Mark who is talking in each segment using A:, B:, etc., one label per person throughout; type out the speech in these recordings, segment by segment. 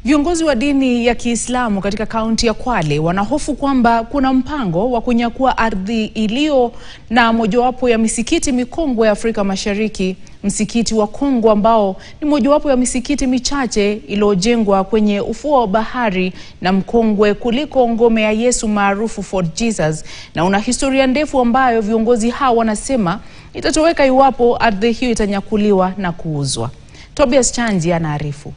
A: Viongozi wa dini ya Kiislamu katika kaunti ya Kwale wanahofu kwamba kuna mpango wa kunyakua ardhi iliyo na mojawapo ya misikiti mikongwe ya Afrika Mashariki, msikiti wa Kongo ambao ni mojawapo ya misikiti michache iliyojengwa kwenye ufuo wa bahari na mkongwe kuliko ngome ya Yesu maarufu Fort Jesus, na una historia ndefu ambayo viongozi hao wanasema itatoweka iwapo ardhi hiyo itanyakuliwa na kuuzwa. Tobias Chanji anaarifu.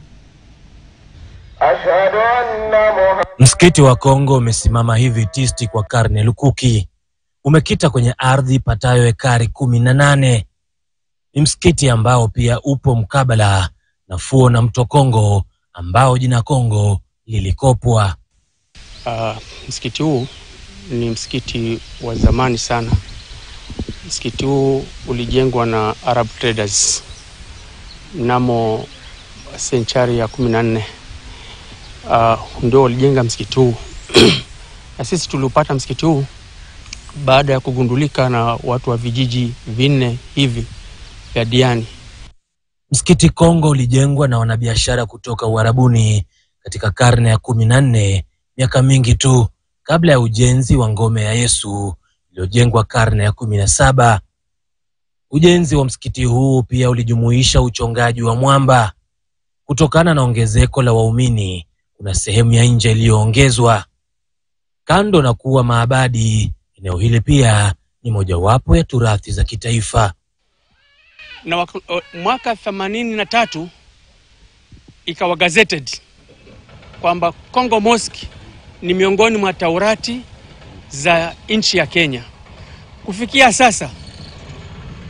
B: Msikiti wa Kongo umesimama hivi tisti kwa karne lukuki. Umekita kwenye ardhi patayo ekari 18. Ni msikiti ambao pia upo mkabala na fuo na mto Kongo ambao jina Kongo lilikopwa.
C: Msikiti huu ni msikiti wa zamani sana. Msikiti huu ulijengwa na Arab traders mnamo senchari ya 14. Ndio walijenga msikiti huu. Na sisi tulipata msikiti huu baada ya kugundulika na watu wa vijiji vinne hivi vya Diani.
B: Msikiti Kongo ulijengwa na wanabiashara kutoka Uarabuni katika karne ya 14, miaka mingi tu kabla ya ujenzi wa ngome ya Yesu iliyojengwa karne ya 17. Ujenzi wa msikiti huu pia ulijumuisha uchongaji wa mwamba. Kutokana na ongezeko la waumini, kuna sehemu ya nje iliyoongezwa. Kando na kuwa maabadi, eneo hili pia ni mojawapo ya turathi za kitaifa.
C: Na mwaka 83 ikawa gazetted kwamba Kongo Mosque ni miongoni mwa taurati za nchi ya Kenya. Kufikia sasa,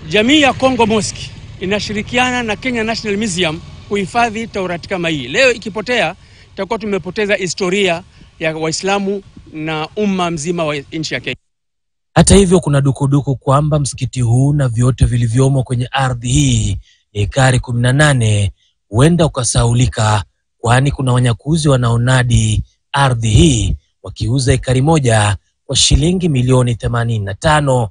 C: jamii ya Kongo Mosque inashirikiana na Kenya National Museum kuhifadhi taurati kama hii. Leo ikipotea, tutakuwa tumepoteza historia ya Waislamu na umma mzima wa nchi ya Kenya.
B: Hata hivyo, kuna dukuduku kwamba msikiti huu na vyote vilivyomo kwenye ardhi hii ya ekari 18 huenda ukasaulika, kwani kuna wanyakuzi wanaonadi ardhi hii wakiuza ekari moja kwa shilingi milioni 85.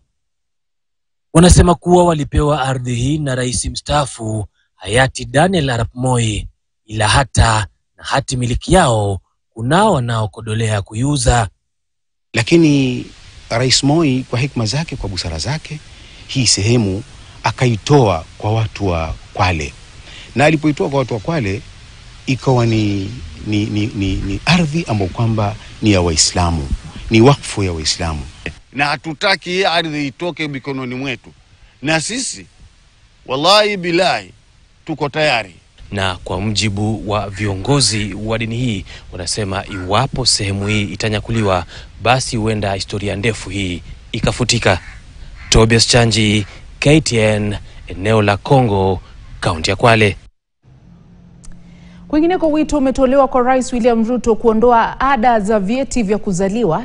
B: Wanasema kuwa walipewa ardhi hii na rais mstaafu hayati Daniel Arap Moi, ila hata na hati miliki yao kunao wanaokodolea kuiuza.
D: Lakini Rais Moi kwa hikma zake, kwa busara zake, hii sehemu akaitoa kwa watu wa Kwale. Na alipoitoa kwa watu wa Kwale, ikawa ni ardhi ambayo kwamba ni ya Waislamu, ni wakfu ya Waislamu.
E: Na hatutaki ardhi itoke mikononi mwetu. Na sisi wallahi bilahi tuko tayari.
B: Na kwa mjibu wa viongozi wa dini hii, wanasema iwapo sehemu hii itanyakuliwa, basi huenda historia ndefu hii ikafutika. Tobias Chanji, KTN, eneo la Kongo, kaunti ya Kwale.
A: Kwingineko, wito umetolewa kwa Rais William Ruto kuondoa ada za vyeti vya kuzaliwa.